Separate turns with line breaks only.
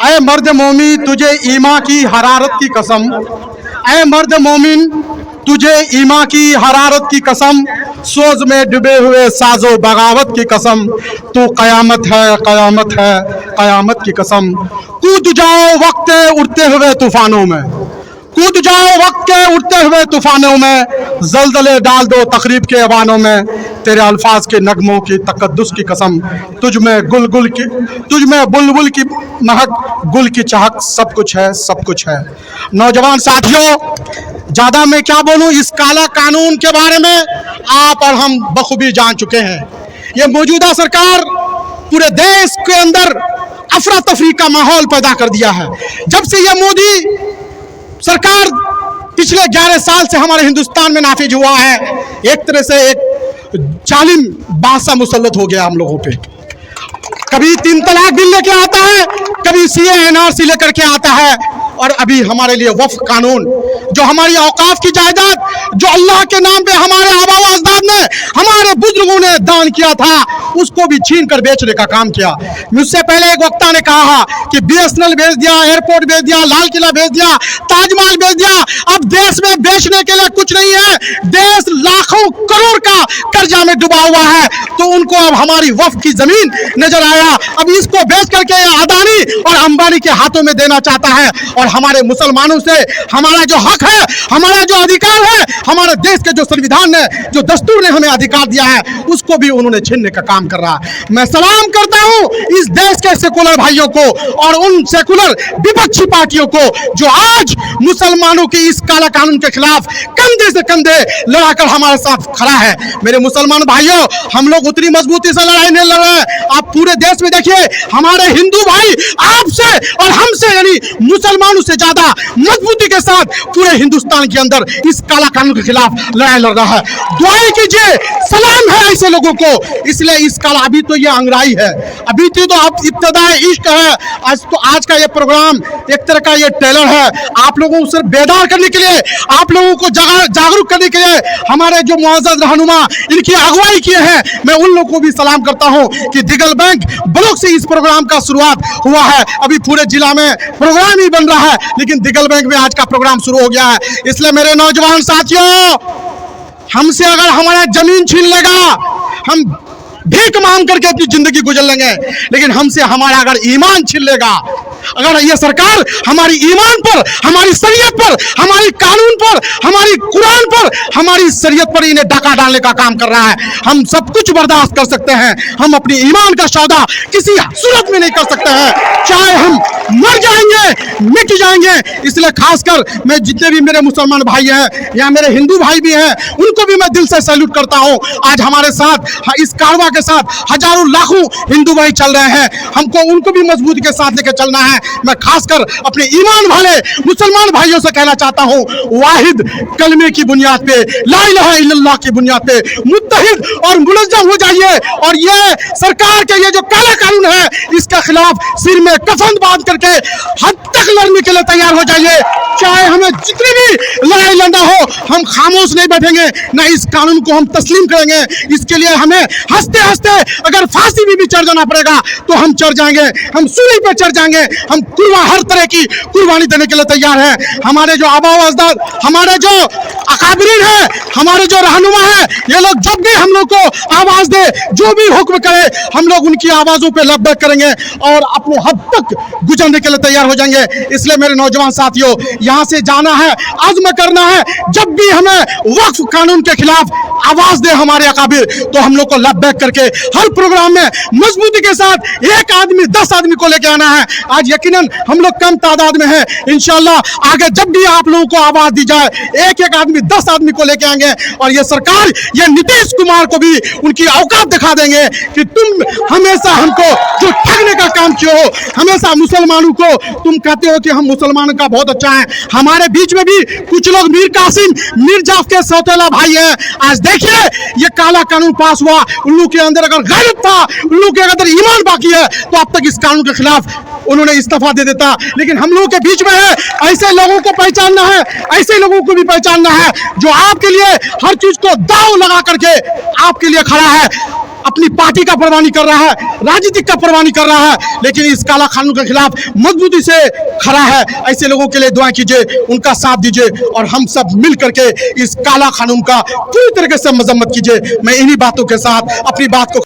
ऐ मर्द मोमिन तुझे ईमा की हरारत की कसम, ऐ मर्द मोमिन तुझे ईमा की हरारत की कसम, सोज में डूबे हुए साजो बगावत की कसम, तू कयामत है कयामत है कयामत की कसम। कूद जाओ वक्त उड़ते हुए तूफानों में, कूद जाओ वक्त के उड़ते हुए तूफानों में, जलजले डाल दो तकरीब के अवानों में, तेरे अल्फाज के नगमों की तकद्दुस की कसम, तुझ में बुलबुल की महक, गुल की चहक, सब कुछ है सब कुछ है। नौजवान साथियों, ज्यादा मैं क्या बोलूं इस काला कानून के बारे में, आप और हम बखूबी जान चुके हैं। ये मौजूदा सरकार पूरे देश के अंदर अफरा तफरी का माहौल पैदा कर दिया है। जब से ये मोदी सरकार पिछले 11 साल से हमारे हिंदुस्तान में नाफिज हुआ है, एक तरह से एक जालिम बादशाह मुसल्लत हो गया हम लोगों पे। कभी 3 तलाक बिल लेके आता है, कभी सीए एनआरसी लेकर के आता है, और अभी हमारे लिए वक्फ कानून, जो हमारी औकाफ की जायदाद, जो अल्लाह के नाम पे हमारे आबा व अजदाद ने, हमारे बुजुर्गों ने दान किया था, उसको भी छीन कर बेचने का काम किया। मुझसे पहले एक वक्ता ने कहा कि बीएसएनएल भेज दिया, एयरपोर्ट भेज दिया, लाल किला भेज दिया, ताजमहल भेज दिया। अब देश में बेचने के लिए कुछ नहीं है, देश लाखों करोड़ का कर्जा में डूबा हुआ है। तो उनको अब हमारी वक्फ की जमीन नजर आया, अब इसको बेच करके अदानी और अंबानी के हाथों में देना चाहता है, और हमारे मुसलमानों से हमारा जो हक है, हमारा जो अधिकार है, हमारे देश के जो संविधान ने, जो दस्तूर ने हमें अधिकार दिया है, उसको भी उन्होंने छीनने का काम कर रहा है। मैं सलाम करता हूं इस देश के सेकुलर भाइयों को और उन सेकुलर विपक्षी पार्टियों को जो आज मुसलमानों की इस काला कानून के खिलाफ कंधे से कंधे लड़ाकर हमारे साथ खड़ा है। मेरे मुसलमान भाइयों, हम लोग उतनी मजबूती से लड़ाई नहीं लड़ रहे हैं। आप पूरे देश में देखिए, हमारे हिंदू भाई आपसे और हमसे यानी मुसलमानों से ज्यादा मजबूती के साथ पूरे हिंदुस्तान के अंदर इस काला कानून के खिलाफ लड़ाई लड़ रहा है। दुआएं कीजिए, सलाम है ऐसे लोगों को। इसलिए इस काला, अभी तो ये अंगड़ाई है, अभी तो आप इब्तिदाए इश्क है। आज का ये प्रोग्राम एक तरह का ये ट्रेलर है, आप लोगों को सिर्फ बेदार करने के लिए, आप लोगों को जागरूक करने के लिए हमारे जो मुअज़्ज़ज़ रहनुमा इनकी अगुवाई किए हैं, मैं उन लोगों को भी सलाम करता हूं कि दिगल बैंक ब्लॉक से इस प्रोग्राम का शुरुआत हुआ है। अभी पूरे जिला में प्रोग्राम ही बन रहा है, लेकिन दिगल बैंक में आज का प्रोग्राम शुरू हो गया है। इसलिए मेरे नौजवान साथियों, हमसे अगर हमारा जमीन छीन लेगा, हम भीख मांग करके अपनी जिंदगी गुजर लेंगे, लेकिन हमसे हमारा अगर ईमान छीन लेगा, अगर ये सरकार हमारी ईमान पर, हमारी शरीयत पर, हमारी कानून पर, हमारी कुरान पर, हमारी शरीयत पर इन्हें डाका डालने का काम कर रहा है, हम सब कुछ बर्दाश्त कर सकते हैं, हम अपनी ईमान का सौदा किसी सूरत में नहीं कर सकते हैं, चाहे हम मर जाएंगे, मिट जाएंगे। इसलिए खासकर मैं जितने भी मेरे मुसलमान भाई हैं या मेरे हिंदू भाई भी हैं, उनको भी मैं दिल से सैल्यूट करता हूं। आज हमारे साथ इस कारवा के साथ हजारों लाखों हिंदू भाई चल रहे हैं, हमको उनको भी मजबूती के साथ लेकर चलना है। मैं खासकर अपने ईमान वाले मुसलमान भाइयों से कहना चाहता हूं, वाहिद कलमे की बुनियाद पे, ला इलाहा इल्लल्लाह की बुनियाद पे मुत्तहिद और मुनज़्ज़म हो जाइए, और ये सरकार के ये जो काला कानून है, इसके खिलाफ सिर में कफन बांध करके हद तक लड़ने के लिए तैयार हो जाइए। चाहे हमें जितनी भी लड़ाई लड़ना हो, हम खामोश नहीं बैठेंगे, ना इस कानून को हम तस्लीम करेंगे। इसके लिए हमें हंसते हंसते अगर फांसी भी चढ़ जाना पड़ेगा तो हम चढ़ जाएंगे, हम सूली पे चढ़ जाएंगे, हम हर तरह की कुर्बानी देने के लिए तैयार हैं। हमारे जो आबा व अजदाद, हमारे जो अकाबरीन है, हमारे जो रहनुमा है, ये लोग जब भी हम लोग को आवाज दे, जो भी हुक्म करे, हम लोग उनकी आवाजों पे लब्बैक करेंगे और अपने हद तक गुजरने के लिए तैयार हो जाएंगे। इसलिए मेरे नौजवान साथियों, यहाँ से जाना है, आज़्म करना है, जब भी हमें वक्फ कानून के खिलाफ आवाज दे हमारे अकाबिर, तो हम लोग को लब्बैक करके हर प्रोग्राम में मजबूती के साथ 1 आदमी 10 आदमी को लेके आना है। आज यकीनन हम लोग कम तादाद में हैं, इंशाल्लाह आगे जब भी आप लोगों को आवाज दी जाए, 1 आदमी 10 आदमी को लेके आएंगे, और ये सरकार, ये नीतीश कुमार को भी उनकी औकात दिखा देंगे कि तुम हमेशा हमको जो ठगने का काम किए हो, हमेशा मुसलमानों को तुम कहते हो कि हम मुसलमानों का बहुत अच्छा है। हमारे बीच में भी कुछ लोग मीर कासिम, मीर जाफ के सौतेला भाई हैं। आज देखिए ये काला कानून पास हुआ, उन लोगों के अंदर अगर गैरत था, उन लोगों के अंदर ईमान बाकी है, तो अब तक इस कानून के खिलाफ उन्होंने इस्तीफा दे देता। लेकिन हम लोगों के बीच में है, ऐसे लोगों को पहचानना है, ऐसे लोगों को भी पहचानना है जो आपके लिए हर चीज को दांव लगा करके आपके लिए खड़ा है। अपनी पार्टी का परवाह नहीं कर रहा है, राजनीतिक का परवाह नहीं कर रहा है, लेकिन इस काला कानून के खिलाफ मजबूती से खड़ा है। ऐसे लोगों के लिए दुआएं कीजिए, उनका साथ दीजिए और हम सब मिल करके इस काला कानून का पूरी तरीके से मजम्मत कीजिए। मैं इन्हीं बातों के साथ अपनी बात को